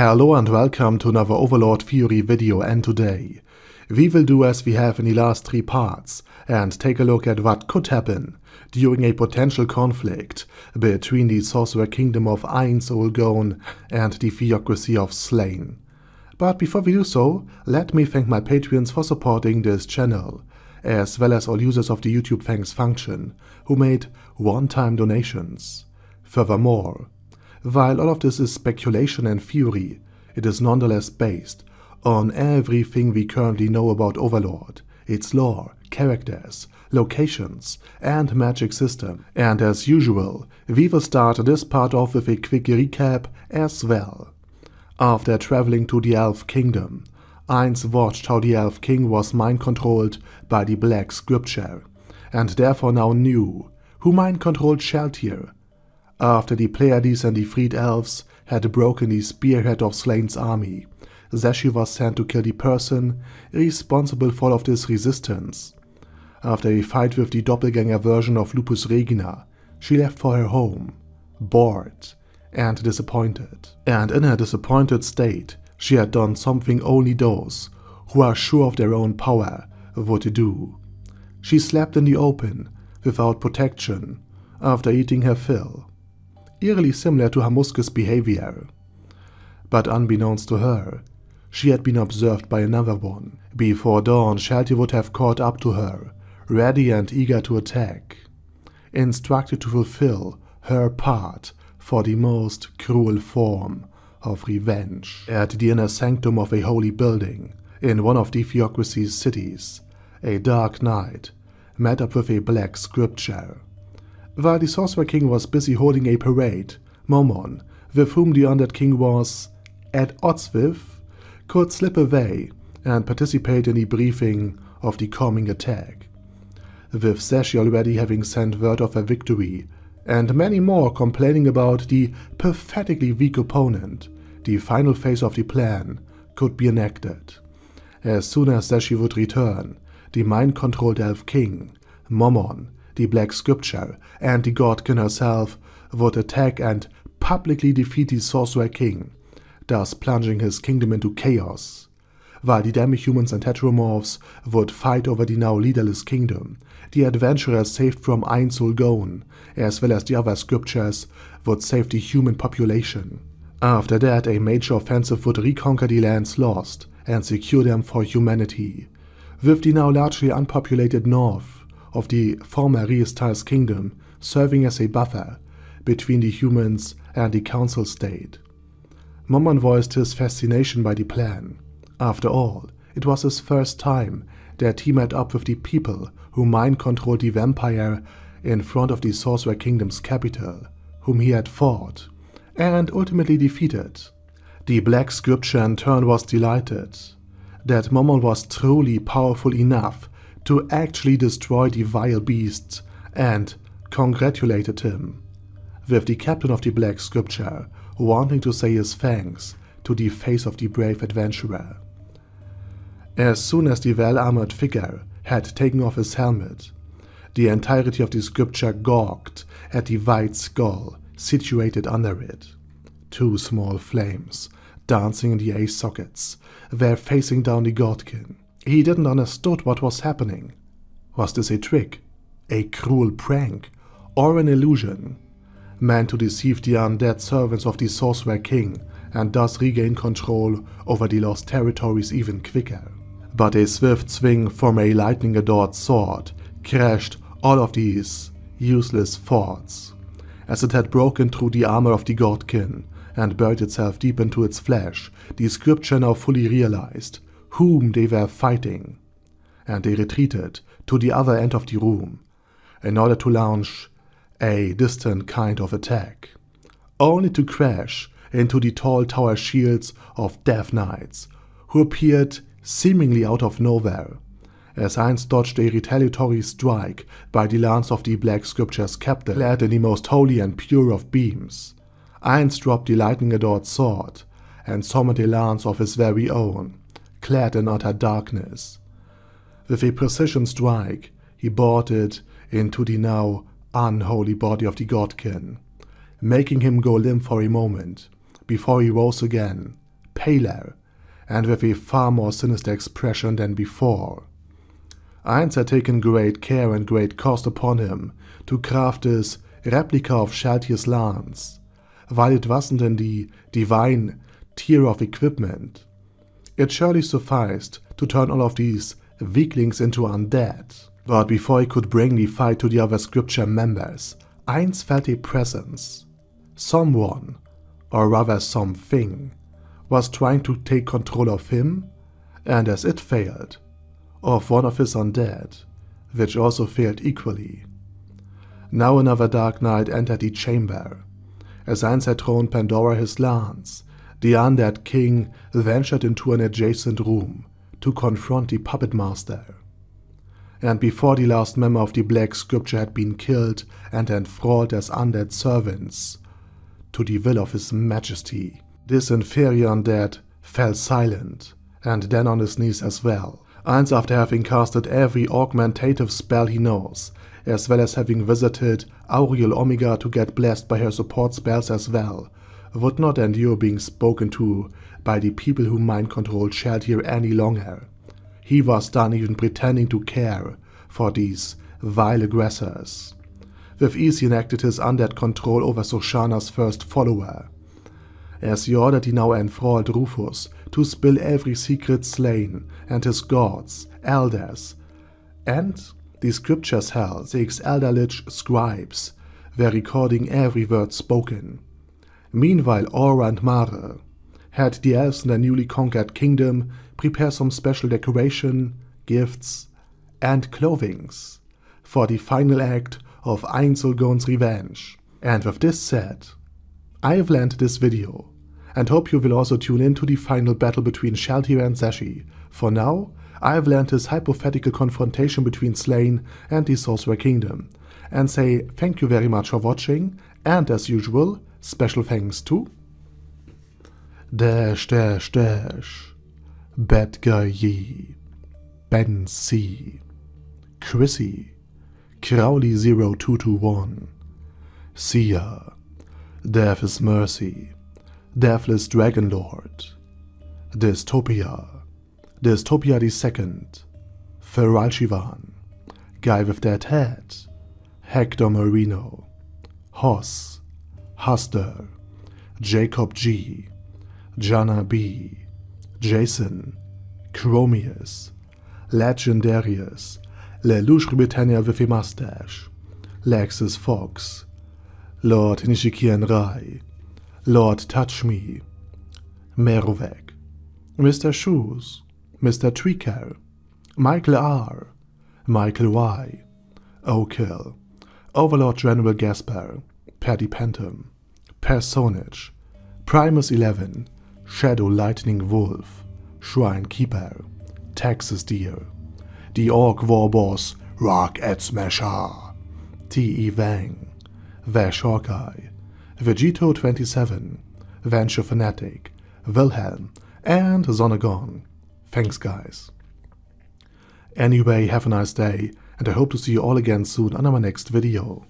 Hello and welcome to another Overlord Theory video, and today we will do as we have in the last 3 parts and take a look at what could happen during a potential conflict between the Sorcerer Kingdom of Ainz Ooal Gown and the Theocracy of Slane. But before we do so, let me thank my Patreons for supporting this channel, as well as all users of the YouTube thanks function who made one-time donations. Furthermore, while all of this is speculation and theory, it is nonetheless based on everything we currently know about Overlord, its lore, characters, locations, and magic system. And as usual, we will start this part off with a quick recap as well. After traveling to the Elf Kingdom, Ainz watched how the Elf King was mind-controlled by the Black Scripture, and therefore now knew who mind-controlled Shalltear. After the Pleiades and the freed elves had broken the spearhead of Slane's army, Zashi was sent to kill the person responsible for all of this resistance. After a fight with the doppelganger version of Lupus Regina, she left for her home, bored and disappointed. And in her disappointed state, she had done something only those who are sure of their own power would do. She slept in the open, without protection, after eating her fill. Eerily similar to her muscus behavior. But unbeknownst to her, she had been observed by another one. Before dawn, Shalltear would have caught up to her, ready and eager to attack, instructed to fulfill her part for the most cruel form of revenge. At the inner sanctum of a holy building, in one of the Theocracy's cities, a dark knight met up with a Black Scripture. While the Sorcerer King was busy holding a parade, Momon, with whom the Undead King was at odds with, could slip away and participate in the briefing of the coming attack. With Zashi already having sent word of her victory, and many more complaining about the pathetically weak opponent, the final phase of the plan could be enacted. As soon as Zashi would return, the mind-controlled Elf King, Momon, the Black Scripture, and the Godkin herself would attack and publicly defeat the Sorcerer King, thus plunging his kingdom into chaos. While the demi-humans and heteromorphs would fight over the now leaderless kingdom, the adventurers saved from Ainz Ooal Gown, as well as the other scriptures, would save the human population. After that, a major offensive would reconquer the lands lost and secure them for humanity. With the now largely unpopulated north of the former Reistar's kingdom serving as a buffer between the humans and the council state. Momon voiced his fascination by the plan. After all, it was his first time that he met up with the people who mind-controlled the vampire in front of the Sorcerer Kingdom's capital, whom he had fought and ultimately defeated. The Black Scripture in turn was delighted that Momon was truly powerful enough to actually destroy the vile beasts, and congratulated him, with the captain of the Black Scripture wanting to say his thanks to the face of the brave adventurer. As soon as the well-armored figure had taken off his helmet, the entirety of the scripture gawked at the white skull situated under it. 2 small flames, dancing in the eye sockets, were facing down the Godkin. He didn't understand what was happening. Was this a trick, a cruel prank, or an illusion, meant to deceive the undead servants of the Sorcerer King and thus regain control over the lost territories even quicker? But a swift swing from a lightning-adored sword crashed all of these useless thoughts, as it had broken through the armor of the Godkin and buried itself deep into its flesh. The scripture now fully realized whom they were fighting, and they retreated to the other end of the room in order to launch a distant kind of attack, only to crash into the tall tower shields of Death Knights, who appeared seemingly out of nowhere, as Ainz dodged a retaliatory strike by the lance of the Black Scripture's captain, clad in the most holy and pure of beams. Ainz dropped the lightning-adored sword and summoned a lance of his very own, clad in utter darkness. With a precision strike, he bored it into the now unholy body of the Godkin, making him go limp for a moment, before he rose again paler, and with a far more sinister expression than before. Ainz had taken great care and great cost upon him to craft this replica of Shalltear's lance, while it wasn't in the divine tier of equipment. It surely sufficed to turn all of these weaklings into undead. But before he could bring the fight to the other scripture members, Ainz felt a presence. Someone, or rather something, was trying to take control of him, and as it failed, of one of his undead, which also failed equally. Now another dark night entered the chamber. As Ainz had thrown Pandora his lance, the undead king ventured into an adjacent room to confront the puppet master. And before the last member of the Black Scripture had been killed and enthralled as undead servants to the will of his majesty, this inferior undead fell silent, and then on his knees as well. Ainz, after having casted every augmentative spell he knows, as well as having visited Auriel Omega to get blessed by her support spells as well, would not endure being spoken to by the people who mind-controlled Shalltear any longer. He was done even pretending to care for these vile aggressors. With ease he enacted his undead control over Soshana's first follower, as he ordered the now enthralled Rufus to spill every secret Slane and his gods, elders, and the scriptures held 6 elder-lich scribes were recording every word spoken. Meanwhile, Aura and Mare had the elves in their newly conquered kingdom prepare some special decoration, gifts, and clothings for the final act of Ainz Ooal Gown's revenge. And with this said, I have landed this video, and hope you will also tune in to the final battle between Shalltear and Zashi. For now, I have learned this hypothetical confrontation between Slane and the Sorcerer Kingdom, and say thank you very much for watching, and as usual, special thanks to Bad Guy Yee, Ben C, Chrissy, Crowley0221, Sia, Death is Mercy, Deathless Dragonlord, Dystopia II, Feral Shivan, Guy with Dead Head, Hector Marino, Hoss, Huster, Jacob G, Jana B, Jason, Chromius, Legendarius, Lelouch Britannia with a Mustache, Lexus Fox, Lord Nishikian Rai, Lord Touch Me, Merovec, Mr. Shoes, Mr. Tweaker, Michael R, Michael Y, O'Kill, Overlord General Gasper, Paddy Pentum, Personage, Primus 11, Shadow Lightning Wolf, Shrine Keeper, Texas Deer, the Orc War Boss Rock Ed Smasher, T.E. Wang, Vash Hawkeye, Vegito 27, Venture Fanatic, Wilhelm, and Zonagon. Thanks guys. Anyway, have a nice day, and I hope to see you all again soon on our next video.